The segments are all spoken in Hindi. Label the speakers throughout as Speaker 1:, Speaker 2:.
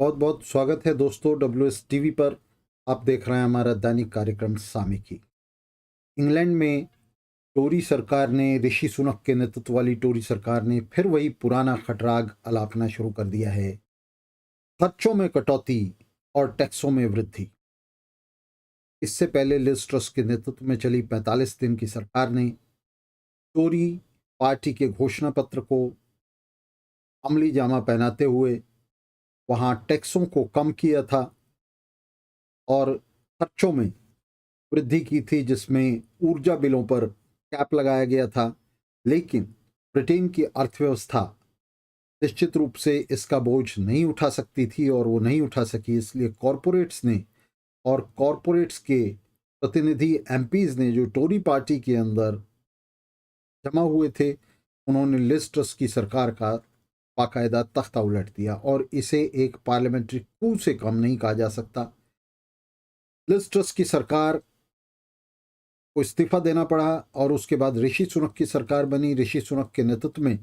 Speaker 1: बहुत बहुत स्वागत है दोस्तों WS टीवी पर। आप देख रहे हैं हमारा दैनिक कार्यक्रम सामयिकी। इंग्लैंड में टोरी सरकार ने, ऋषि सुनक के नेतृत्व वाली टोरी सरकार ने फिर वही पुराना खटराग अलापना शुरू कर दिया है। खर्चों में कटौती और टैक्सों में वृद्धि। इससे पहले लिज ट्रस के नेतृत्व में चली 45 दिन की सरकार ने टोरी पार्टी के घोषणा पत्र को अमली जामा पहनाते हुए वहां टैक्सों को कम किया था और खर्चों में वृद्धि की थी, जिसमें ऊर्जा बिलों पर कैप लगाया गया था। लेकिन ब्रिटेन की अर्थव्यवस्था निश्चित रूप से इसका बोझ नहीं उठा सकती थी और वो नहीं उठा सकी। इसलिए कॉरपोरेट्स ने और कॉरपोरेट्स के प्रतिनिधि एमपीज ने, जो टोरी पार्टी के अंदर जमा हुए थे, उन्होंने लिज ट्रस की सरकार का बाकायदा तख्ता उलट दिया और इसे एक पार्लियामेंट्री कू से कम नहीं कहा जा सकता। लिज ट्रस की सरकार को इस्तीफा देना पड़ा और उसके बाद ऋषि सुनक की सरकार बनी। ऋषि सुनक के नेतृत्व में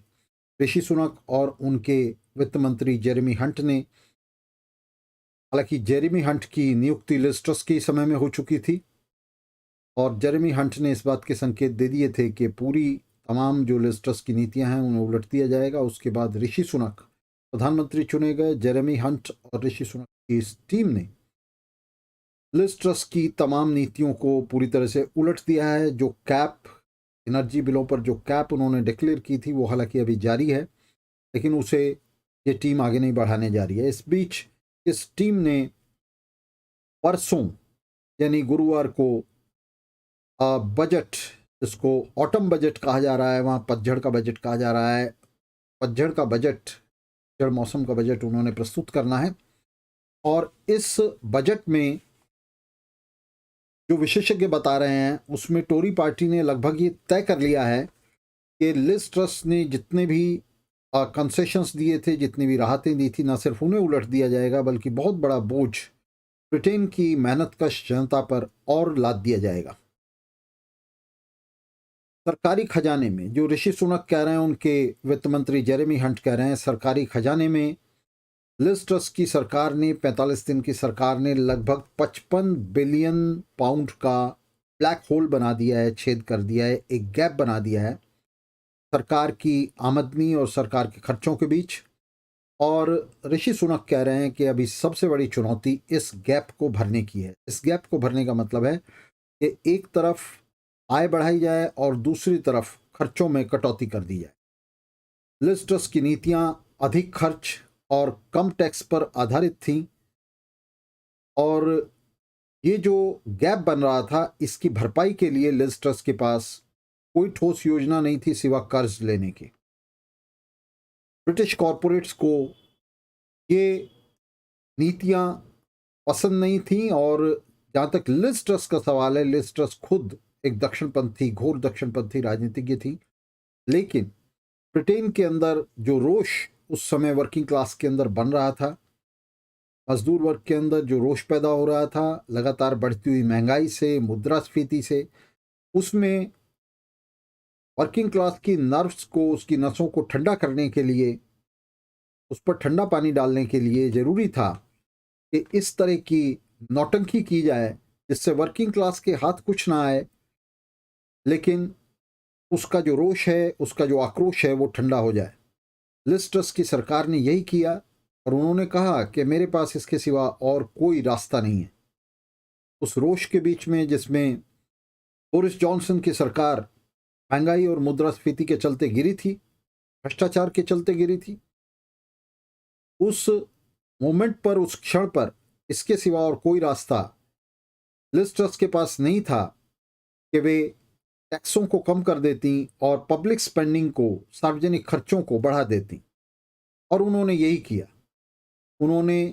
Speaker 1: ऋषि सुनक और उनके वित्त मंत्री जेरेमी हंट ने, हालांकि जेरेमी हंट की नियुक्ति लिज ट्रस के समय में हो चुकी थी और जेरेमी हंट ने इस बात के संकेत दे दिए थे कि पूरी तमाम जो लिज ट्रस की नीतियां हैं उन्हें उलट दिया जाएगा। उसके बाद ऋषि सुनक प्रधानमंत्री चुने गए। जेरेमी हंट और ऋषि सुनक की इस टीम ने लिज ट्रस की तमाम नीतियों को पूरी तरह से उलट दिया है। जो कैप, एनर्जी बिलों पर जो कैप उन्होंने डिक्लेयर की थी, वो हालांकि अभी जारी है, लेकिन उसे ये टीम आगे नहीं बढ़ाने जा रही है। इस बीच इस टीम ने परसों यानी गुरुवार को बजट, जिसको ऑटम बजट कहा जा रहा है, वहाँ पतझड़ का बजट कहा जा रहा है, पतझड़ का बजट, पतझड़ मौसम का बजट उन्होंने प्रस्तुत करना है। और इस बजट में जो विशेषज्ञ बता रहे हैं उसमें टोरी पार्टी ने लगभग ये तय कर लिया है कि लिज ट्रस ने जितने भी कंसेशंस दिए थे, जितनी भी राहतें दी थी, ना सिर्फ उन्हें उलट दिया जाएगा बल्कि बहुत बड़ा बोझ ब्रिटेन की मेहनतकश जनता पर और लाद दिया जाएगा। सरकारी खजाने में, जो ऋषि सुनक कह रहे हैं, उनके वित्त मंत्री जेरेमी हंट कह रहे हैं, सरकारी खजाने में लिज ट्रस की सरकार ने, 45 दिन की सरकार ने लगभग 55 बिलियन पाउंड का ब्लैक होल बना दिया है, छेद कर दिया है, एक गैप बना दिया है सरकार की आमदनी और सरकार के खर्चों के बीच। और ऋषि सुनक कह रहे हैं कि अभी सबसे बड़ी चुनौती इस गैप को भरने की है। इस गैप को भरने का मतलब है कि एक तरफ आय बढ़ाई जाए और दूसरी तरफ खर्चों में कटौती कर दी जाए। लिज ट्रस की नीतियां अधिक खर्च और कम टैक्स पर आधारित थीं और ये जो गैप बन रहा था, इसकी भरपाई के लिए लिज ट्रस के पास कोई ठोस योजना नहीं थी सिवा कर्ज लेने की। ब्रिटिश कॉरपोरेट्स को ये नीतियां पसंद नहीं थीं और जहाँ तक लिज ट्रस का सवाल है, लिज ट्रस खुद एक दक्षिणपंथी, घोर दक्षिणपंथी राजनीतिज्ञ थी। लेकिन ब्रिटेन के अंदर जो रोष उस समय वर्किंग क्लास के अंदर बन रहा था, मजदूर वर्ग के अंदर जो रोष पैदा हो रहा था लगातार बढ़ती हुई महंगाई से, मुद्रास्फीति से, उसमें वर्किंग क्लास की नर्व्स को, उसकी नसों को ठंडा करने के लिए, उस पर ठंडा पानी डालने के लिए ज़रूरी था कि इस तरह की नौटंकी की जाए जिससे वर्किंग क्लास के हाथ कुछ ना आए, लेकिन उसका जो रोष है, उसका जो आक्रोश है, वो ठंडा हो जाए। लिज ट्रस की सरकार ने यही किया और उन्होंने कहा कि मेरे पास इसके सिवा और कोई रास्ता नहीं है। उस रोष के बीच में, जिसमें बोरिस जॉनसन की सरकार महंगाई और मुद्रास्फीति के चलते गिरी थी, भ्रष्टाचार के चलते गिरी थी, उस मोमेंट पर, उस क्षण पर इसके सिवा और कोई रास्ता लिज ट्रस के पास नहीं था कि वे टैक्सों को कम कर देती और पब्लिक स्पेंडिंग को, सार्वजनिक खर्चों को बढ़ा देती। और उन्होंने यही किया। उन्होंने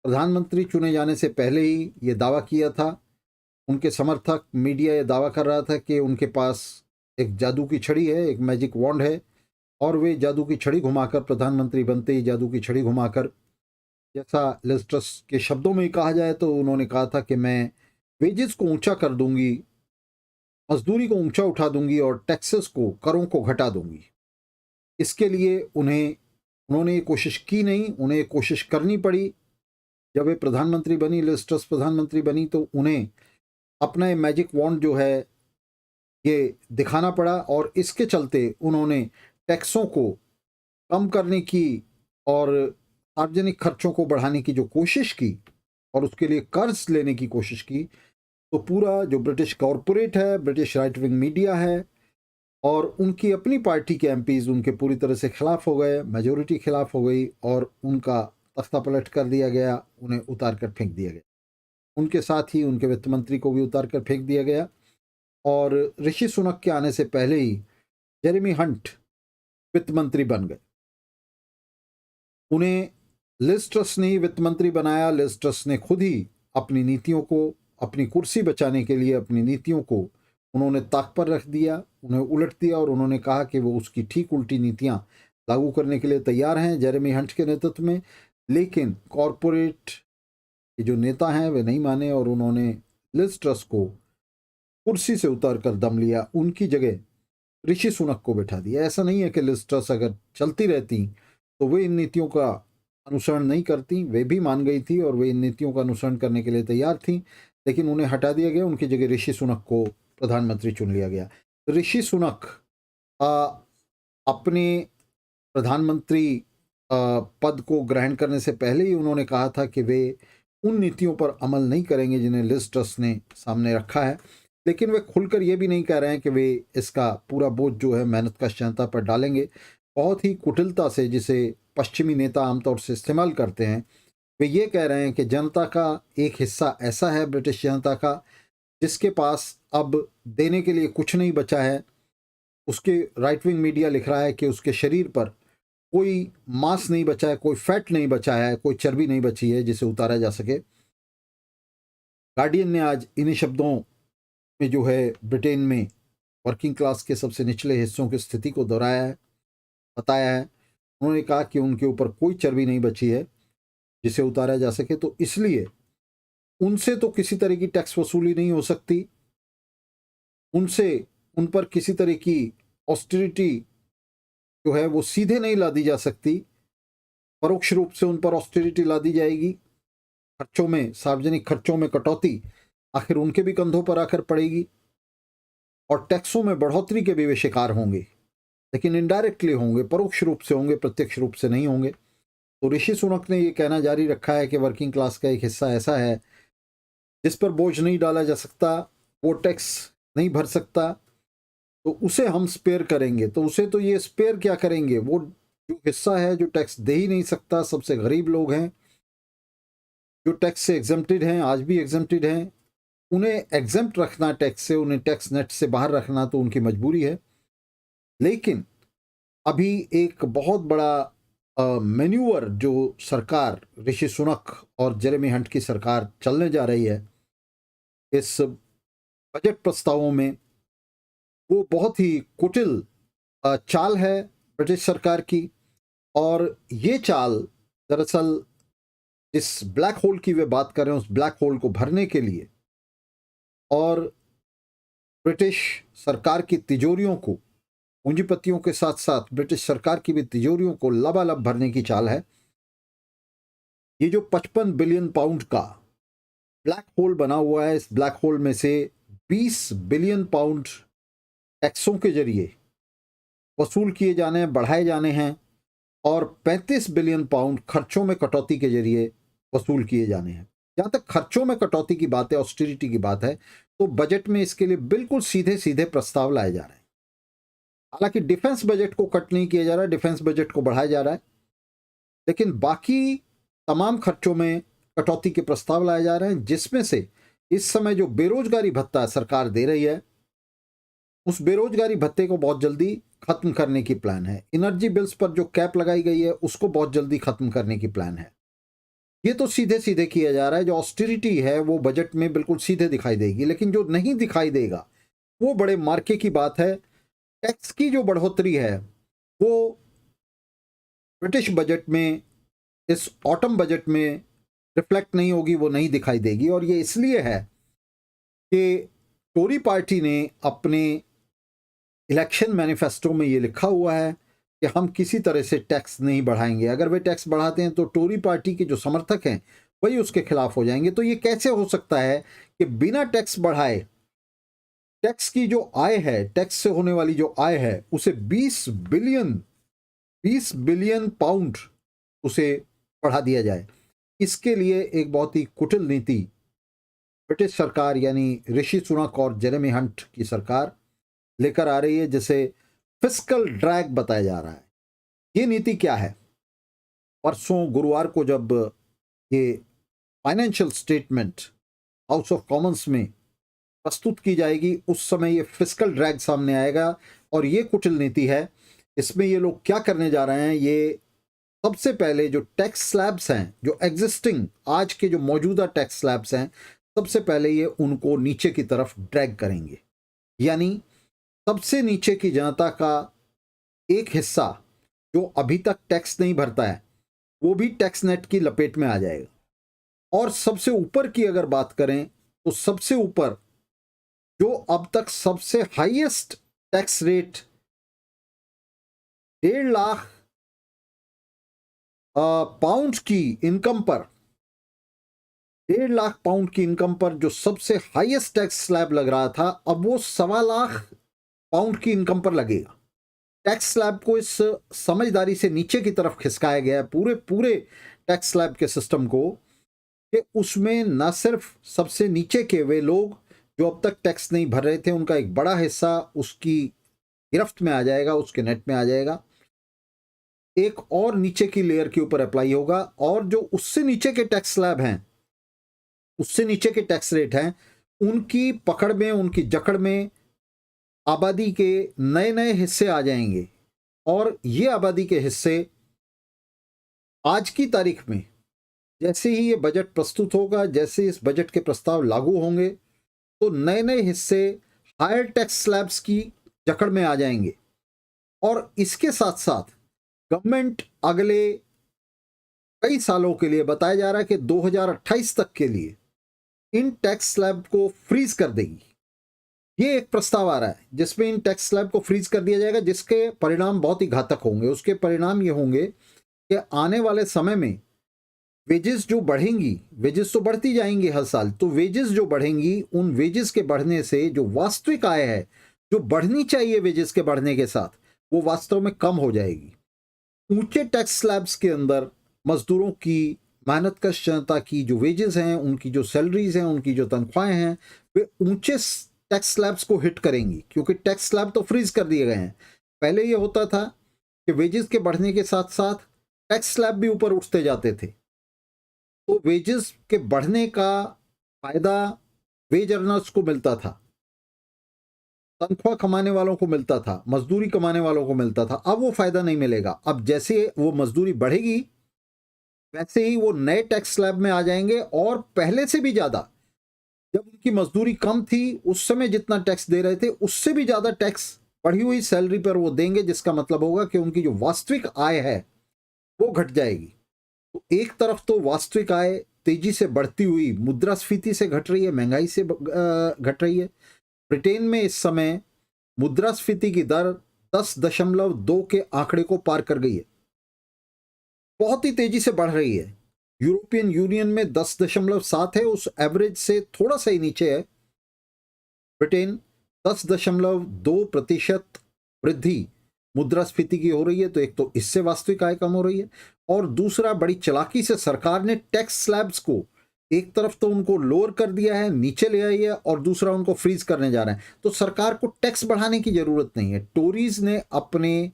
Speaker 1: प्रधानमंत्री चुने जाने से पहले ही ये दावा किया था, उनके समर्थक, मीडिया ये दावा कर रहा था कि उनके पास एक जादू की छड़ी है, एक मैजिक वॉन्ड है और वे जादू की छड़ी घुमाकर प्रधानमंत्री बनते ही, जादू की छड़ी घुमाकर, जैसा लिज ट्रस के शब्दों में कहा जाए तो उन्होंने कहा था कि मैं वेजेस को ऊंचा कर दूंगी, मजदूरी को ऊंचा उठा दूंगी और टैक्सेस को, करों को घटा दूंगी। इसके लिए उन्होंने ये कोशिश की नहीं, उन्हें कोशिश करनी पड़ी जब वे प्रधानमंत्री बनी, लिज ट्रस प्रधानमंत्री बनी, तो उन्हें अपना ये मैजिक वॉन्ड जो है ये दिखाना पड़ा और इसके चलते उन्होंने टैक्सों को कम करने की और सार्वजनिक खर्चों को बढ़ाने की जो कोशिश की और उसके लिए कर्ज लेने की कोशिश की, तो पूरा जो ब्रिटिश कॉरपोरेट है, ब्रिटिश राइट विंग मीडिया है और उनकी अपनी पार्टी के एमपीज उनके पूरी तरह से खिलाफ हो गए, मेजोरिटी खिलाफ हो गई और उनका तख्ता पलट कर दिया गया, उन्हें उतार कर फेंक दिया गया। उनके साथ ही उनके वित्त मंत्री को भी उतार कर फेंक दिया गया और ऋषि सुनक के आने से पहले ही जेरेमी हंट वित्त मंत्री बन गए। उन्हें लिज ट्रस ने ही वित्त मंत्री बनाया। लिज ट्रस ने खुद ही अपनी नीतियों को, अपनी कुर्सी बचाने के लिए अपनी नीतियों को उन्होंने ताक पर रख दिया, उन्हें उलट दिया और उन्होंने कहा कि वो उसकी ठीक उल्टी नीतियां लागू करने के लिए तैयार हैं जेरेमी हंट के नेतृत्व में। लेकिन कॉरपोरेट के जो नेता हैं वे नहीं माने और उन्होंने लिज ट्रस को कुर्सी से उतार कर दम लिया, उनकी जगह ऋषि सुनक को बैठा दिया। ऐसा नहीं है कि लिज ट्रस अगर चलती रहती तो वे इन नीतियों का अनुसरण नहीं करती, वे भी मान गई थी और वे इन नीतियों का अनुसरण करने के लिए तैयार थी, लेकिन उन्हें हटा दिया गया, उनकी जगह ऋषि सुनक को प्रधानमंत्री चुन लिया गया। ऋषि सुनक अपने प्रधानमंत्री पद को ग्रहण करने से पहले ही उन्होंने कहा था कि वे उन नीतियों पर अमल नहीं करेंगे जिन्हें लिज ट्रस ने सामने रखा है, लेकिन वे खुलकर ये भी नहीं कह रहे हैं कि वे इसका पूरा बोझ जो है मेहनत कश जनता पर डालेंगे। बहुत ही कुटिलता से, जिसे पश्चिमी नेता आमतौर से इस्तेमाल करते हैं, वे ये कह रहे हैं कि जनता का एक हिस्सा ऐसा है, ब्रिटिश जनता का, जिसके पास अब देने के लिए कुछ नहीं बचा है। उसके राइट विंग मीडिया लिख रहा है कि उसके शरीर पर कोई मांस नहीं बचा है, कोई फैट नहीं बचा है, कोई चर्बी नहीं बची है जिसे उतारा जा सके। गार्डियन ने आज इन्हीं शब्दों में जो है ब्रिटेन में वर्किंग क्लास के सबसे निचले हिस्सों की स्थिति को दोहराया है, बताया है। उन्होंने कहा कि उनके ऊपर कोई चर्बी नहीं बची है जिसे उतारा जा सके, तो इसलिए उनसे तो किसी तरह की टैक्स वसूली नहीं हो सकती, उन पर किसी तरह की ऑस्टेरिटी जो है वो सीधे नहीं ला दी जा सकती, परोक्ष रूप से उन पर ऑस्टेरिटी ला दी जाएगी। खर्चों में, सार्वजनिक खर्चों में कटौती आखिर उनके भी कंधों पर आकर पड़ेगी और टैक्सों में बढ़ोतरी के भी वे शिकार होंगे, लेकिन इनडायरेक्टली होंगे, परोक्ष रूप से होंगे, प्रत्यक्ष रूप से नहीं होंगे। तो ऋषि सुनक ने ये कहना जारी रखा है कि वर्किंग क्लास का एक हिस्सा ऐसा है जिस पर बोझ नहीं डाला जा सकता, वो टैक्स नहीं भर सकता, तो उसे हम स्पेयर करेंगे। तो उसे तो ये स्पेयर क्या करेंगे, वो जो हिस्सा है जो टैक्स दे ही नहीं सकता, सबसे गरीब लोग हैं जो टैक्स से एग्जेम्प्टेड हैं, आज भी एग्जेम्प्टेड हैं, उन्हें एग्जेम्प्ट रखना टैक्स से, उन्हें टैक्स नेट से बाहर रखना तो उनकी मजबूरी है। लेकिन अभी एक बहुत बड़ा मैन्यूवर जो सरकार ऋषि सुनक और जेरेमी हंट की सरकार चलने जा रही है इस बजट प्रस्तावों में, वो बहुत ही कुटिल चाल है ब्रिटिश सरकार की। और ये चाल दरअसल इस ब्लैक होल की वे बात कर रहे हैं, उस ब्लैक होल को भरने के लिए और ब्रिटिश सरकार की तिजोरियों को, पूंजीपतियों के साथ साथ ब्रिटिश सरकार की भी तिजोरियों को लबालब भरने की चाल है। ये जो 55 बिलियन पाउंड का ब्लैक होल बना हुआ है, इस ब्लैक होल में से 20 बिलियन पाउंड टैक्सों के जरिए वसूल किए जाने हैं, बढ़ाए जाने हैं और 35 बिलियन पाउंड खर्चों में कटौती के जरिए वसूल किए जाने हैं। जहां तक खर्चों में कटौती की बात है, ऑस्टेरिटी की बात है, तो बजट में इसके लिए बिल्कुल सीधे सीधे प्रस्ताव लाए जा रहे हैं। हालांकि डिफेंस बजट को कट नहीं किया जा रहा है, डिफेंस बजट को बढ़ाया जा रहा है, लेकिन बाकी तमाम खर्चों में कटौती के प्रस्ताव लाए जा रहे हैं, जिसमें से इस समय जो बेरोजगारी भत्ता सरकार दे रही है, उस बेरोजगारी भत्ते को बहुत जल्दी खत्म करने की प्लान है। एनर्जी बिल्स पर जो कैप लगाई गई है उसको बहुत जल्दी खत्म करने की प्लान है। ये तो सीधे सीधे किया जा रहा है। जो ऑस्टेरिटी है वो बजट में बिल्कुल सीधे दिखाई देगी, लेकिन जो नहीं दिखाई देगा वो बड़े मार्के की बात है। टैक्स की जो बढ़ोतरी है वो ब्रिटिश बजट में, इस ऑटम बजट में रिफ्लेक्ट नहीं होगी, वो नहीं दिखाई देगी। और ये इसलिए है कि टोरी पार्टी ने अपने इलेक्शन मैनिफेस्टो में ये लिखा हुआ है कि हम किसी तरह से टैक्स नहीं बढ़ाएंगे। अगर वे टैक्स बढ़ाते हैं तो टोरी पार्टी के जो समर्थक हैं वही उसके खिलाफ हो जाएंगे। तो ये कैसे हो सकता है कि बिना टैक्स बढ़ाए टैक्स की जो आय है, टैक्स से होने वाली जो आय है, उसे 20 बिलियन पाउंड उसे बढ़ा दिया जाए। इसके लिए एक बहुत ही कुटिल नीति ब्रिटिश सरकार यानी ऋषि सुनक और जेरेमी हंट की सरकार लेकर आ रही है, जिसे फिस्कल ड्रैग बताया जा रहा है। ये नीति क्या है? परसों गुरुवार को जब ये financial statement house of Commons में प्रस्तुत की जाएगी, उस समय ये फिस्कल ड्रैग सामने आएगा और ये कुटिल नीति है। इसमें ये लोग क्या करने जा रहे हैं? ये सबसे पहले जो टैक्स स्लैब्स हैं, जो एग्जिस्टिंग आज के जो मौजूदा टैक्स स्लैब्स हैं, सबसे पहले ये उनको नीचे की तरफ ड्रैग करेंगे। यानी सबसे नीचे की जनता का एक हिस्सा जो अभी तक टैक्स नहीं भरता है, वो भी टैक्स नेट की लपेट में आ जाएगा। और सबसे ऊपर की अगर बात करें तो सबसे ऊपर जो अब तक सबसे highest tax rate 1.5 lakh pound की इनकम पर, 1.5 लाख पाउंड की इनकम पर जो सबसे हाईएस्ट टैक्स स्लैब लग रहा था, अब वो 1.25 लाख पाउंड की इनकम पर लगेगा। टैक्स स्लैब को इस समझदारी से नीचे की तरफ खिसकाया गया है, पूरे पूरे टैक्स स्लैब के सिस्टम को, कि उसमें न सिर्फ सबसे नीचे के वे लोग जो अब तक टैक्स नहीं भर रहे थे, उनका एक बड़ा हिस्सा उसकी गिरफ्त में आ जाएगा, उसके नेट में आ जाएगा, एक और नीचे की लेयर के ऊपर अप्लाई होगा, और जो उससे नीचे के टैक्स स्लैब हैं, उससे नीचे के टैक्स रेट हैं, उनकी पकड़ में, उनकी जकड़ में आबादी के नए नए हिस्से आ जाएंगे। और ये आबादी के हिस्से आज की तारीख में जैसे ही ये बजट प्रस्तुत होगा, जैसे इस बजट के प्रस्ताव लागू होंगे, तो नए नए हिस्से हायर टैक्स स्लैब्स की जकड़ में आ जाएंगे। और इसके साथ साथ गवर्नमेंट अगले कई सालों के लिए, बताया जा रहा है कि 2028 तक के लिए, इन टैक्स स्लैब को फ्रीज कर देगी। ये एक प्रस्ताव आ रहा है जिसमें इन टैक्स स्लैब को फ्रीज कर दिया जाएगा, जिसके परिणाम बहुत ही घातक होंगे। उसके परिणाम ये होंगे कि आने वाले समय में वेजेस जो बढ़ेंगी, वेजेस तो बढ़ती जाएंगी हर साल, तो वेजेस जो बढ़ेंगी, उन वेजेस के बढ़ने से जो वास्तविक आय है, जो बढ़नी चाहिए वेजेस के बढ़ने के साथ, वो वास्तव में कम हो जाएगी। ऊंचे टैक्स स्लैब्स के अंदर मजदूरों की, मेहनतकश जनता की जो वेजेस हैं, उनकी जो सैलरीज हैं, उनकी जो तनख्वाहें हैं, वे ऊंचे टैक्स स्लैब्स को हिट करेंगी, क्योंकि टैक्स स्लैब तो फ्रीज कर दिए गए हैं। पहले ये होता था कि वेजेस के बढ़ने के साथ साथ टैक्स स्लैब भी ऊपर उठते जाते थे, तो वेजेस के बढ़ने का फायदा वेज अर्नर्स को मिलता था, तनख्वाह कमाने वालों को मिलता था, मजदूरी कमाने वालों को मिलता था। अब वो फायदा नहीं मिलेगा। अब जैसे वो मजदूरी बढ़ेगी, वैसे ही वो नए टैक्स स्लैब में आ जाएंगे, और पहले से भी ज्यादा, जब उनकी मजदूरी कम थी उस समय जितना टैक्स दे रहे थे, उससे भी ज्यादा टैक्स बढ़ी हुई सैलरी पर वो देंगे, जिसका मतलब होगा कि उनकी जो वास्तविक आय है वो घट जाएगी। तो एक तरफ तो वास्तविक आय तेजी से बढ़ती हुई मुद्रास्फीति से घट रही है, महंगाई से घट रही है। ब्रिटेन में इस समय मुद्रास्फीति की दर 10.2 के आंकड़े को पार कर गई है, बहुत ही तेजी से बढ़ रही है। यूरोपियन यूनियन में 10.7 है, उस एवरेज से थोड़ा सा ही नीचे है। ब्रिटेन 10.2% वृद्धि मुद्रास्फीति की हो रही है। तो एक तो इससे वास्तविक आय कम हो रही है, और दूसरा बड़ी चालाकी से सरकार ने टैक्स स्लैब्स को एक तरफ तो उनको लोअर कर दिया है, नीचे ले आई है, और दूसरा उनको फ्रीज करने जा रहे हैं। तो सरकार को टैक्स बढ़ाने की जरूरत नहीं है। टोरीज ने अपने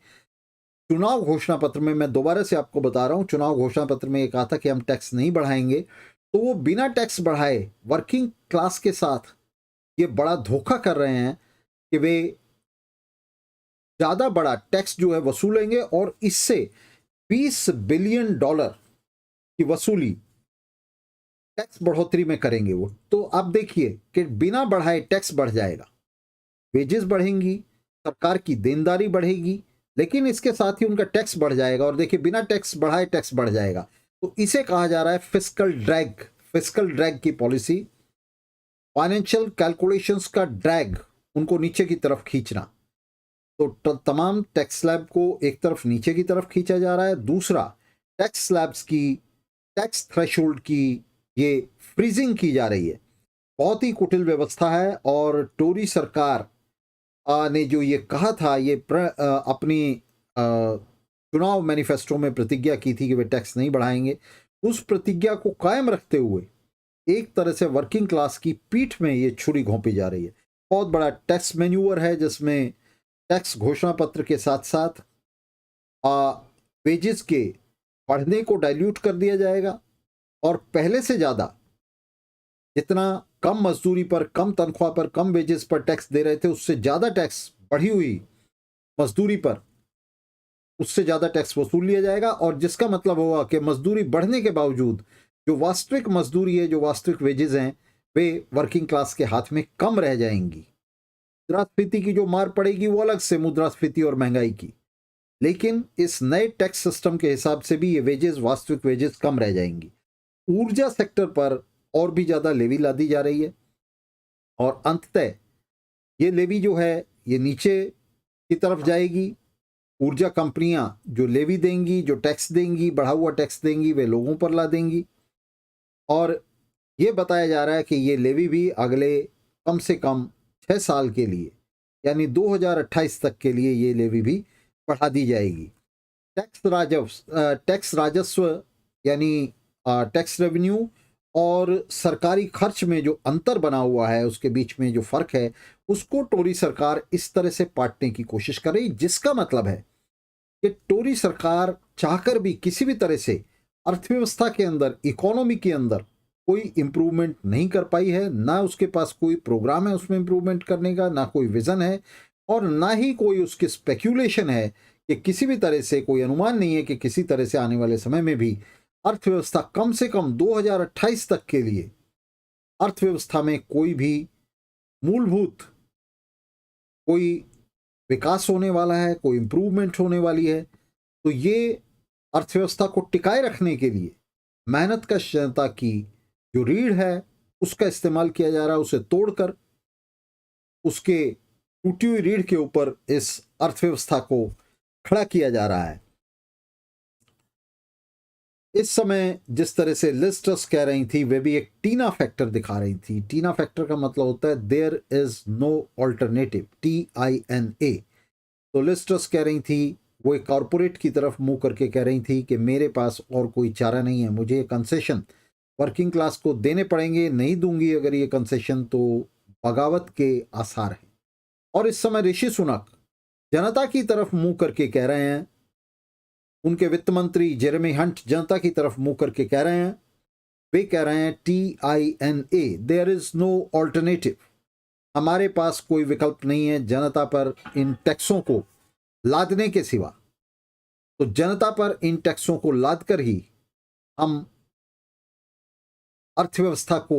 Speaker 1: चुनाव घोषणा पत्र में, मैं दोबारा से आपको बता रहा हूं, चुनाव घोषणा पत्र में ये कहा था कि हम टैक्स नहीं बढ़ाएंगे। तो वो बिना टैक्स बढ़ाए वर्किंग क्लास के साथ ये बड़ा धोखा कर रहे हैं कि वे ज्यादा बड़ा टैक्स जो है वसूलेंगे, और इससे $20 बिलियन की वसूली टैक्स बढ़ोतरी में करेंगे वो। तो आप देखिए कि बिना बढ़ाए टैक्स बढ़ जाएगा, वेजेस बढ़ेंगी, सरकार की देनदारी बढ़ेगी, लेकिन इसके साथ ही उनका टैक्स बढ़ जाएगा। और देखिए, बिना टैक्स बढ़ाए टैक्स बढ़ जाएगा। तो इसे कहा जा रहा है फिस्कल ड्रैग। फिस्कल ड्रैग की पॉलिसी, फाइनेंशियल कैलकुलेशंस का ड्रैग, उनको नीचे की तरफ खींचना। तो तमाम टैक्स स्लैब को एक तरफ नीचे की तरफ खींचा जा रहा है। दूसरा, टैक्स स्लैब्स की, टैक्स थ्रेशोल्ड की ये फ्रीजिंग की जा रही है। बहुत ही कुटिल व्यवस्था है और टोरी सरकार ने जो ये कहा था, ये अपनी चुनाव मैनिफेस्टो में प्रतिज्ञा की थी कि वे टैक्स नहीं बढ़ाएंगे, उस प्रतिज्ञा को कायम रखते हुए एक तरह से वर्किंग क्लास की पीठ में ये छुरी घोंपी जा रही है। बहुत बड़ा टैक्स मैन्यूअर है जिसमें टैक्स घोषणा पत्र के साथ साथ वेजेस के बढ़ने को डाइल्यूट कर दिया जाएगा और पहले से ज़्यादा जितना कम मजदूरी पर, कम तनख्वाह पर, कम वेजेस पर टैक्स दे रहे थे, उससे ज़्यादा टैक्स बढ़ी हुई मजदूरी पर, उससे ज़्यादा टैक्स वसूल लिया जाएगा। और जिसका मतलब होगा कि मजदूरी बढ़ने के बावजूद जो वास्तविक मजदूरी है, जो वास्तविक वेजेस हैं, वे वर्किंग क्लास के हाथ में कम रह जाएंगी। मुद्रास्फीति की जो मार पड़ेगी वो अलग से, मुद्रास्फीति और महंगाई की, लेकिन इस नए टैक्स सिस्टम के हिसाब से भी ये वेजेस, वास्तविक वेजेस कम रह जाएंगी। ऊर्जा सेक्टर पर और भी ज़्यादा लेवी लादी जा रही है और अंततः ये लेवी जो है ये नीचे की तरफ जाएगी। ऊर्जा कंपनियां जो लेवी देंगी, जो टैक्स देंगी, बढ़ा हुआ टैक्स देंगी, वे लोगों पर ला देंगी। और ये बताया जा रहा है कि ये लेवी भी अगले कम से कम 6 साल के लिए, यानी 2028 तक के लिए ये लेवी भी बढ़ा दी जाएगी। टैक्स राजस्व यानी टैक्स रेवेन्यू और सरकारी खर्च में जो अंतर बना हुआ है, उसके बीच में जो फर्क है, उसको टोरी सरकार इस तरह से पाटने की कोशिश कर रही, जिसका मतलब है कि टोरी सरकार चाहकर भी किसी भी तरह से अर्थव्यवस्था के अंदर, इकोनॉमी के अंदर कोई इंप्रूवमेंट नहीं कर पाई है। ना उसके पास कोई प्रोग्राम है उसमें इंप्रूवमेंट करने का, ना कोई विजन है और ना ही कोई उसकी स्पेक्यूलेशन है कि किसी भी तरह से कोई अनुमान नहीं है कि किसी तरह से आने वाले समय में भी अर्थव्यवस्था कम से कम 2028 तक के लिए अर्थव्यवस्था में कोई भी मूलभूत कोई विकास होने वाला है, कोई इंप्रूवमेंट होने वाली है। तो ये अर्थव्यवस्था को टिकाए रखने के लिए मेहनत का जनता की जो रीढ़ है उसका इस्तेमाल किया जा रहा है, उसे तोड़कर उसके टूटी हुई रीढ़ के ऊपर इस अर्थव्यवस्था को खड़ा किया जा रहा है। इस समय जिस तरह से लिज ट्रस कह रही थी, वे भी एक टीना फैक्टर दिखा रही थी। टीना फैक्टर का मतलब होता है there is no alternative, TINA। तो लिज ट्रस कह रही थी, वो एक कॉरपोरेट की तरफ मुंह करके कह रही थी कि मेरे पास और कोई चारा नहीं है, मुझे कंसेशन वर्किंग क्लास को देने पड़ेंगे, नहीं दूंगी अगर ये कंसेशन तो बगावत के आसार हैं। और इस समय ऋषि सुनक जनता की तरफ मुंह करके कह रहे हैं, उनके वित्त मंत्री जेरेमी हंट जनता की तरफ मुंह करके कह रहे हैं, वे कह रहे हैं TINA, there is no alternative, हमारे पास कोई विकल्प नहीं है जनता पर इन टैक्सों को लादने के सिवा। तो जनता पर इन टैक्सों को लाद कर ही हम अर्थव्यवस्था को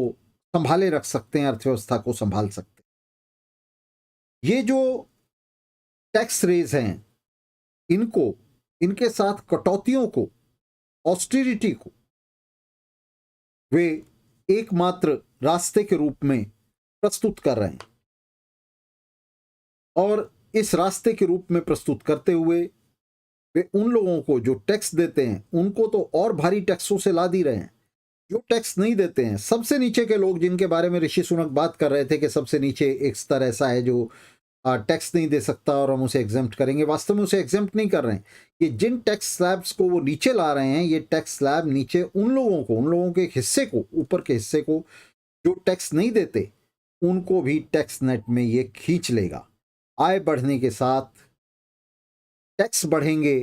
Speaker 1: संभाले रख सकते हैं, अर्थव्यवस्था को संभाल सकते हैं। ये जो टैक्स रेज हैं, इनको, इनके साथ कटौतियों को, ऑस्टेरिटी को वे एकमात्र रास्ते के रूप में प्रस्तुत कर रहे हैं और इस रास्ते के रूप में प्रस्तुत करते हुए वे उन लोगों को जो टैक्स देते हैं उनको तो और भारी टैक्सों से लाद ही रहे हैं। जो टैक्स नहीं देते हैं, सबसे नीचे के लोग जिनके बारे में ऋषि सुनक बात कर रहे थे कि सबसे नीचे एक स्तर ऐसा है जो टैक्स नहीं दे सकता और हम उसे एग्जेम्प्ट करेंगे, वास्तव में उसे एग्जेम्प्ट नहीं कर रहे हैं। ये जिन टैक्स स्लैब्स को वो नीचे ला रहे हैं, ये टैक्स स्लैब नीचे उन लोगों को, उन लोगों के हिस्से को, ऊपर के हिस्से को जो टैक्स नहीं देते, उनको भी टैक्स नेट में ये खींच लेगा। आय बढ़ने के साथ टैक्स बढ़ेंगे,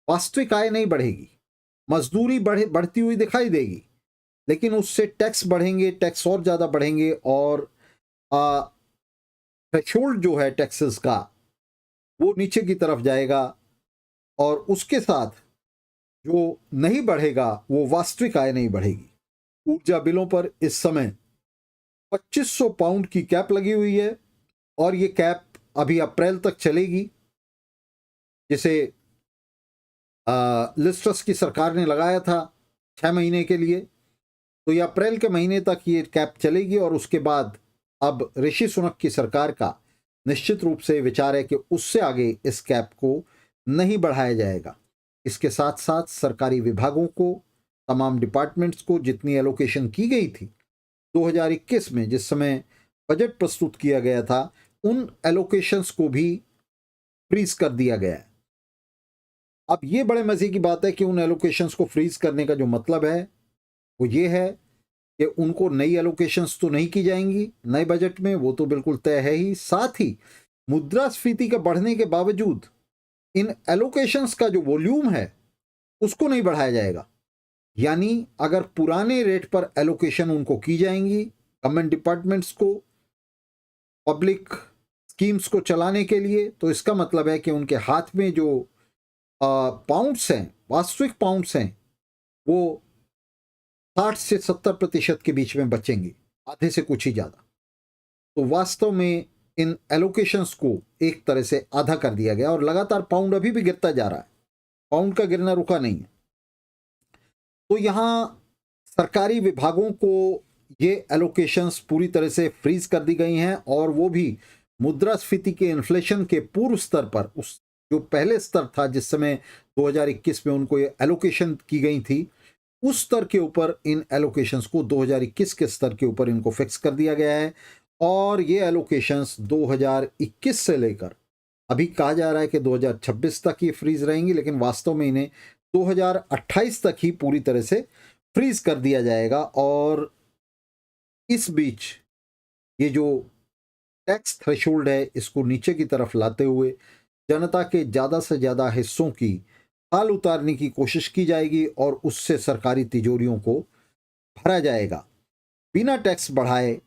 Speaker 1: वास्तविक आय नहीं बढ़ेगी। मजदूरी बढ़ती हुई दिखाई देगी, लेकिन उससे टैक्स बढ़ेंगे, टैक्स और ज़्यादा बढ़ेंगे और थ्रेशोल्ड जो है टैक्सेस का वो नीचे की तरफ जाएगा और उसके साथ जो नहीं बढ़ेगा वो वास्तविक आय नहीं बढ़ेगी। ऊर्जा बिलों पर इस समय 2500 पाउंड की कैप लगी हुई है और ये कैप अभी अप्रैल तक चलेगी, जिसे लिज ट्रस की सरकार ने लगाया था 6 महीने के लिए। तो ये अप्रैल के महीने तक ये कैप चलेगी और उसके बाद अब ऋषि सुनक की सरकार का निश्चित रूप से विचार है कि उससे आगे इस कैप को नहीं बढ़ाया जाएगा। इसके साथ साथ सरकारी विभागों को तमाम डिपार्टमेंट्स को जितनी एलोकेशन की गई थी 2021 में, जिस समय बजट प्रस्तुत किया गया था, उन एलोकेशंस को भी फ्रीज कर दिया गया है। अब ये बड़े मजे की बात है कि उन एलोकेशंस को फ्रीज करने का जो मतलब है वो ये है कि उनको नई एलोकेशंस तो नहीं की जाएंगी नए बजट में, वो तो बिल्कुल तय है ही। साथ ही मुद्रास्फीति के बढ़ने के बावजूद इन एलोकेशंस का जो वॉल्यूम है उसको नहीं बढ़ाया जाएगा। यानी अगर पुराने रेट पर एलोकेशन उनको की जाएंगी गवर्नमेंट डिपार्टमेंट्स को पब्लिक स्कीम्स को चलाने के लिए, तो इसका मतलब है कि उनके हाथ में जो पाउंड्स हैं, वास्तविक पाउंड्स हैं, वो 60 से 70% के बीच में बचेंगे, आधे से कुछ ही ज़्यादा। तो वास्तव में इन एलोकेशंस को एक तरह से आधा कर दिया गया और लगातार पाउंड अभी भी गिरता जा रहा है, पाउंड का गिरना रुका नहीं है। तो यहाँ सरकारी विभागों को ये एलोकेशंस पूरी तरह से फ्रीज कर दी गई हैं और वो भी मुद्रास्फीति के इन्फ्लेशन के पूर्व स्तर पर, उस जो पहले स्तर था जिस समय 2021 में उनको ये एलोकेशन की गई थी, उस स्तर के ऊपर इन एलोकेशंस को 2021 के स्तर के ऊपर इनको फिक्स कर दिया गया है। और ये एलोकेशंस 2021 से लेकर अभी कहा जा रहा है कि 2026 तक ये फ्रीज रहेंगी, लेकिन वास्तव में इन्हें 2028 तक ही पूरी तरह से फ्रीज कर दिया जाएगा। और इस बीच ये जो टैक्स थ्रेशोल्ड है इसको नीचे की तरफ लाते हुए जनता के ज़्यादा से ज़्यादा हिस्सों की खाल उतारने की कोशिश की जाएगी और उससे सरकारी तिजोरियों को भरा जाएगा। बिना टैक्स बढ़ाए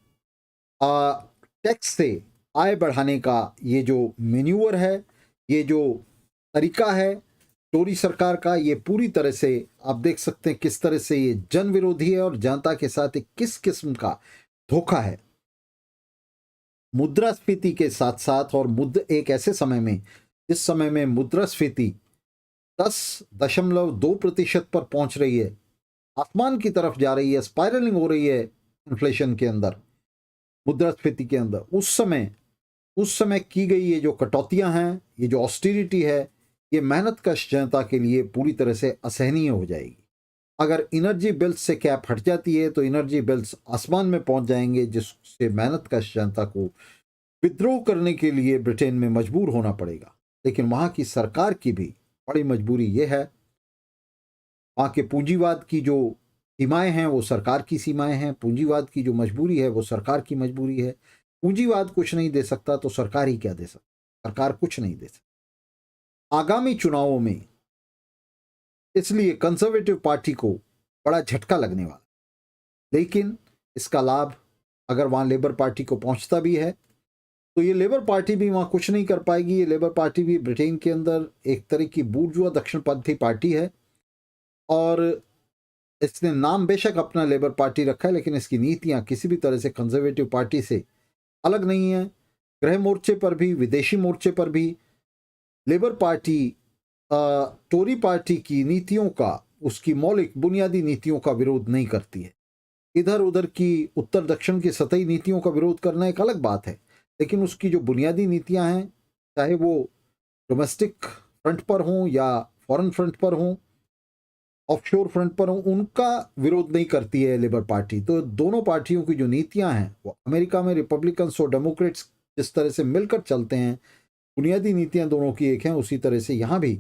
Speaker 1: टैक्स से आय बढ़ाने का ये जो मेन्यूअर है, ये जो तरीका है टोरी सरकार का, ये पूरी तरह से आप देख सकते हैं किस तरह से ये जन विरोधी है और जनता के साथ एक किस किस्म का धोखा है। मुद्रास्फीति के साथ साथ, और एक ऐसे समय में जिस समय में मुद्रास्फीति 10.2% पर पहुंच रही है, आसमान की तरफ जा रही है, स्पाइरलिंग हो रही है इन्फ्लेशन के अंदर, मुद्रास्फीति के अंदर, उस समय की गई ये जो कटौतियां हैं, ये जो ऑस्टेरिटी है, ये मेहनत कश जनता के लिए पूरी तरह से असहनीय हो जाएगी। अगर एनर्जी बिल्स से कैप हट जाती है तो एनर्जी बिल्स आसमान में पहुंच जाएंगे, जिससे मेहनत कश जनता को विद्रोह करने के लिए ब्रिटेन में मजबूर होना पड़ेगा। लेकिन वहां की सरकार की भी बड़ी मजबूरी यह है, वहाँ के पूंजीवाद की जो सीमाएं हैं वो सरकार की सीमाएं हैं, पूंजीवाद की जो मजबूरी है वो सरकार की मजबूरी है। पूंजीवाद कुछ नहीं दे सकता तो सरकार ही क्या दे सकती, सरकार कुछ नहीं दे सकती। आगामी चुनावों में इसलिए कंजर्वेटिव पार्टी को बड़ा झटका लगने वाला, लेकिन इसका लाभ अगर वहाँ लेबर पार्टी को पहुँचता भी है तो ये लेबर पार्टी भी वहाँ कुछ नहीं कर पाएगी। ये लेबर पार्टी भी ब्रिटेन के अंदर एक तरह की बूर्जुआ दक्षिणपंथी पार्टी है और इसने नाम बेशक अपना लेबर पार्टी रखा है, लेकिन इसकी नीतियाँ किसी भी तरह से कंजर्वेटिव पार्टी से अलग नहीं है। गृह मोर्चे पर भी, विदेशी मोर्चे पर भी लेबर पार्टी टोरी पार्टी की नीतियों का, उसकी मौलिक बुनियादी नीतियों का विरोध नहीं करती है। इधर उधर की उत्तर दक्षिण की सतही नीतियों का विरोध करना एक अलग बात है, लेकिन उसकी जो बुनियादी नीतियां हैं, चाहे वो डोमेस्टिक फ्रंट पर हों या फॉरेन फ्रंट पर हों, ऑफशोर फ्रंट पर हों, उनका विरोध नहीं करती है लेबर पार्टी। तो दोनों पार्टियों की जो नीतियां हैं वो अमेरिका में रिपब्लिकन्स और डेमोक्रेट्स जिस तरह से मिलकर चलते हैं, बुनियादी नीतियां दोनों की एक हैं, उसी तरह से यहाँ भी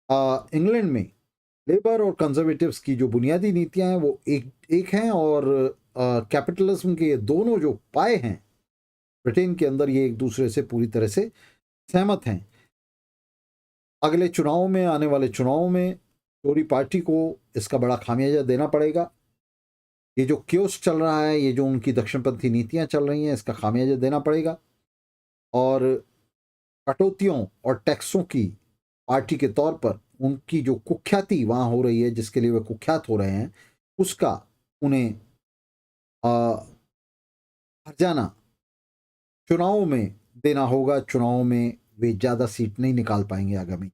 Speaker 1: इंग्लैंड में लेबर और कंजर्वेटिव्स की जो बुनियादी नीतियां हैं वो एक हैं और कैपिटलिज्म के ये दोनों जो पाए हैं ब्रिटेन के अंदर, ये एक दूसरे से पूरी तरह से सहमत हैं। अगले चुनावों में, आने वाले चुनावों में टोरी पार्टी को इसका बड़ा खामियाजा देना पड़ेगा। ये जो क्योस चल रहा है, ये जो उनकी दक्षिणपंथी नीतियां चल रही हैं, इसका खामियाजा देना पड़ेगा। और कटौतियों और टैक्सों की पार्टी के तौर पर उनकी जो कुख्याति वहाँ हो रही है, जिसके लिए वे कुख्यात हो रहे हैं, उसका उन्हें हर्जाना चुनावों में देना होगा। चुनावों में वे ज़्यादा सीट नहीं निकाल पाएंगे आगामी।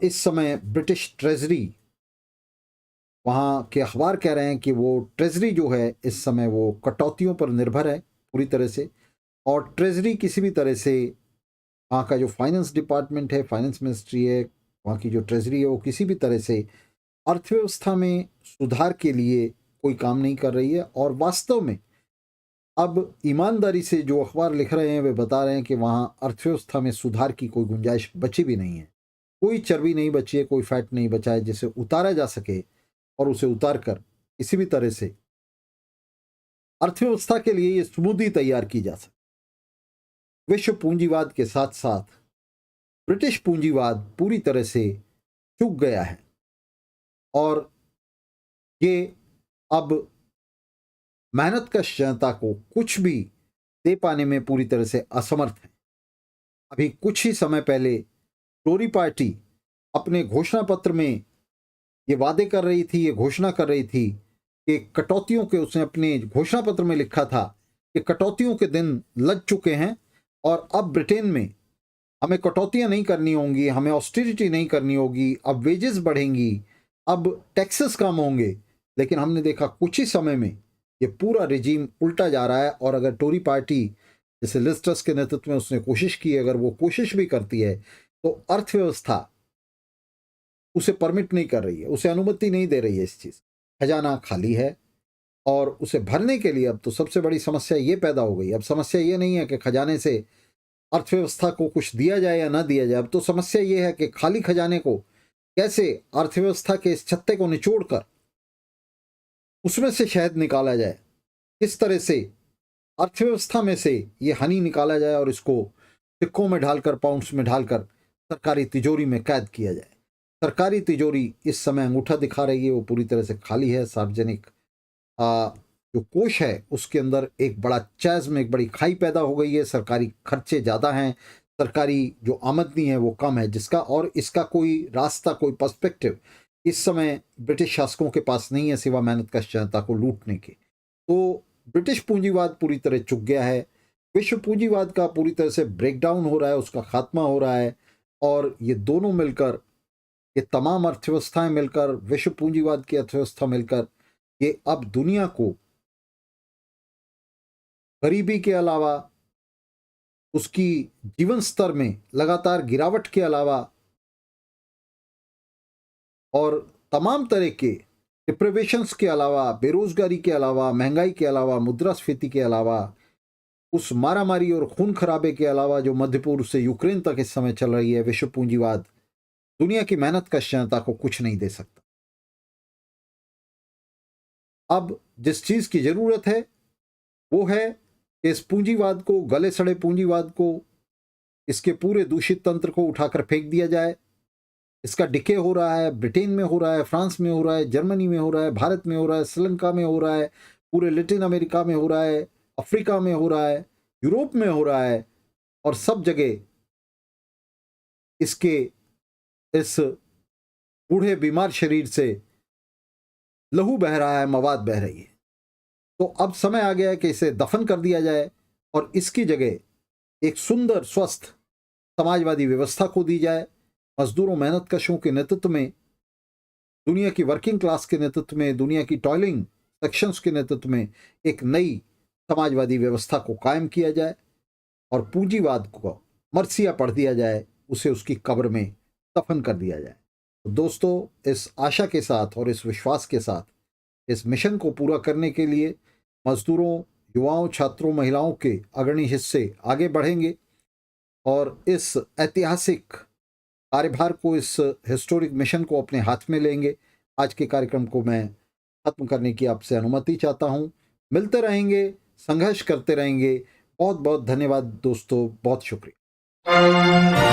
Speaker 1: इस समय ब्रिटिश ट्रेजरी, वहाँ के अखबार कह रहे हैं कि वो ट्रेजरी जो है इस समय वो कटौतियों पर निर्भर है पूरी तरह से, और ट्रेजरी किसी भी तरह से, वहाँ का जो फाइनेंस डिपार्टमेंट है, फाइनेंस मिनिस्ट्री है, वहाँ की जो ट्रेजरी है, वो किसी भी तरह से अर्थव्यवस्था में सुधार के लिए कोई काम नहीं कर रही है। और वास्तव में अब ईमानदारी से जो अखबार लिख रहे हैं वे बता रहे हैं कि वहाँ अर्थव्यवस्था में सुधार की कोई गुंजाइश बची भी नहीं है। कोई चर्बी नहीं बची है, कोई फैट नहीं बचा है जिसे उतारा जा सके और उसे उतार कर किसी भी तरह से अर्थव्यवस्था के लिए ये स्मूदी तैयार की जा सके। विश्व पूंजीवाद के साथ साथ ब्रिटिश पूंजीवाद पूरी तरह से चूक गया है और ये अब मेहनतकश जनता को कुछ भी दे पाने में पूरी तरह से असमर्थ है। अभी कुछ ही समय पहले टोरी पार्टी अपने घोषणा पत्र में ये वादे कर रही थी, ये घोषणा कर रही थी कि कटौतियों के, उसने अपने घोषणा पत्र में लिखा था कि कटौतियों के दिन लग चुके हैं और अब ब्रिटेन में हमें कटौतियां नहीं करनी होंगी, हमें ऑस्टेरिटी नहीं करनी होगी, अब वेजेस बढ़ेंगी, अब टैक्सेस कम होंगे। लेकिन हमने देखा कुछ ही समय में ये पूरा रिजीम उल्टा जा रहा है। और अगर टोरी पार्टी जैसे लिज ट्रस के नेतृत्व में उसने कोशिश की, अगर वो कोशिश भी करती है तो अर्थव्यवस्था उसे परमिट नहीं कर रही है, उसे अनुमति नहीं दे रही है इस चीज। खजाना खाली है और उसे भरने के लिए अब तो सबसे बड़ी समस्या ये पैदा हो गई। अब समस्या ये नहीं है कि खजाने से अर्थव्यवस्था को कुछ दिया जाए या ना दिया जाए, अब तो समस्या ये है कि खाली खजाने को कैसे अर्थव्यवस्था के इस छत्ते को निचोड़कर उसमें से शहद निकाला जाए, किस तरह से अर्थव्यवस्था में से ये हनी निकाला जाए और इसको सिक्कों में ढालकर, पाउंड्स में ढालकर सरकारी तिजोरी में कैद किया जाए। सरकारी तिजोरी इस समय अंगूठा दिखा रही है, वो पूरी तरह से खाली है। सार्वजनिक जो कोष है उसके अंदर एक बड़ा चैज़्म, एक बड़ी खाई पैदा हो गई है। सरकारी खर्चे ज़्यादा हैं, सरकारी जो आमदनी है वो कम है, जिसका और इसका कोई रास्ता, कोई पर्सपेक्टिव इस समय ब्रिटिश शासकों के पास नहीं है सिवा मेहनतकश जनता को लूटने के। तो ब्रिटिश पूंजीवाद पूरी तरह चुक गया है। विश्व पूंजीवाद का पूरी तरह से ब्रेकडाउन हो रहा है, उसका खात्मा हो रहा है। और ये दोनों मिलकर, ये तमाम अर्थव्यवस्थाएं मिलकर, विश्व पूंजीवाद की अर्थव्यवस्था मिलकर, ये अब दुनिया को गरीबी के अलावा, उसकी जीवन स्तर में लगातार गिरावट के अलावा और तमाम तरह के डिप्रिवेशंस के अलावा, बेरोजगारी के अलावा, महंगाई के अलावा, मुद्रास्फीति के अलावा, उस मारामारी और खून खराबे के अलावा जो मध्य पूर्व से यूक्रेन तक इस समय चल रही है, विश्व पूंजीवाद दुनिया की मेहनतकश जनता को कुछ नहीं दे सकता। अब जिस चीज की जरूरत है वो है कि इस पूंजीवाद को, गले सड़े पूंजीवाद को, इसके पूरे दूषित तंत्र को उठाकर फेंक दिया जाए। इसका डिके हो रहा है, ब्रिटेन में हो रहा है, फ्रांस में हो रहा है, जर्मनी में हो रहा है, भारत में हो रहा है, श्रीलंका में हो रहा है, पूरे लैटिन अमेरिका में हो रहा है, अफ्रीका में हो रहा है, यूरोप में हो रहा है। और सब जगह इसके इस बूढ़े बीमार शरीर से लहू बह रहा है, मवाद बह रही है। तो अब समय आ गया है कि इसे दफन कर दिया जाए और इसकी जगह एक सुंदर, स्वस्थ समाजवादी व्यवस्था को दी जाए। मजदूरों, मेहनतकशों के नेतृत्व में, दुनिया की वर्किंग क्लास के नेतृत्व में, दुनिया की टॉयलिंग सेक्शंस के नेतृत्व में एक नई समाजवादी व्यवस्था को कायम किया जाए और पूंजीवाद को मरसिया पढ़ दिया जाए, उसे उसकी कब्र में दफन कर दिया जाए। तो दोस्तों, इस आशा के साथ और इस विश्वास के साथ इस मिशन को पूरा करने के लिए मजदूरों, युवाओं, छात्रों, महिलाओं के अग्रणी हिस्से आगे बढ़ेंगे और इस ऐतिहासिक कार्यभार को, इस हिस्टोरिक मिशन को अपने हाथ में लेंगे। आज के कार्यक्रम को मैं खत्म करने की आपसे अनुमति चाहता हूं। मिलते रहेंगे, संघर्ष करते रहेंगे। बहुत बहुत धन्यवाद दोस्तों, बहुत शुक्रिया।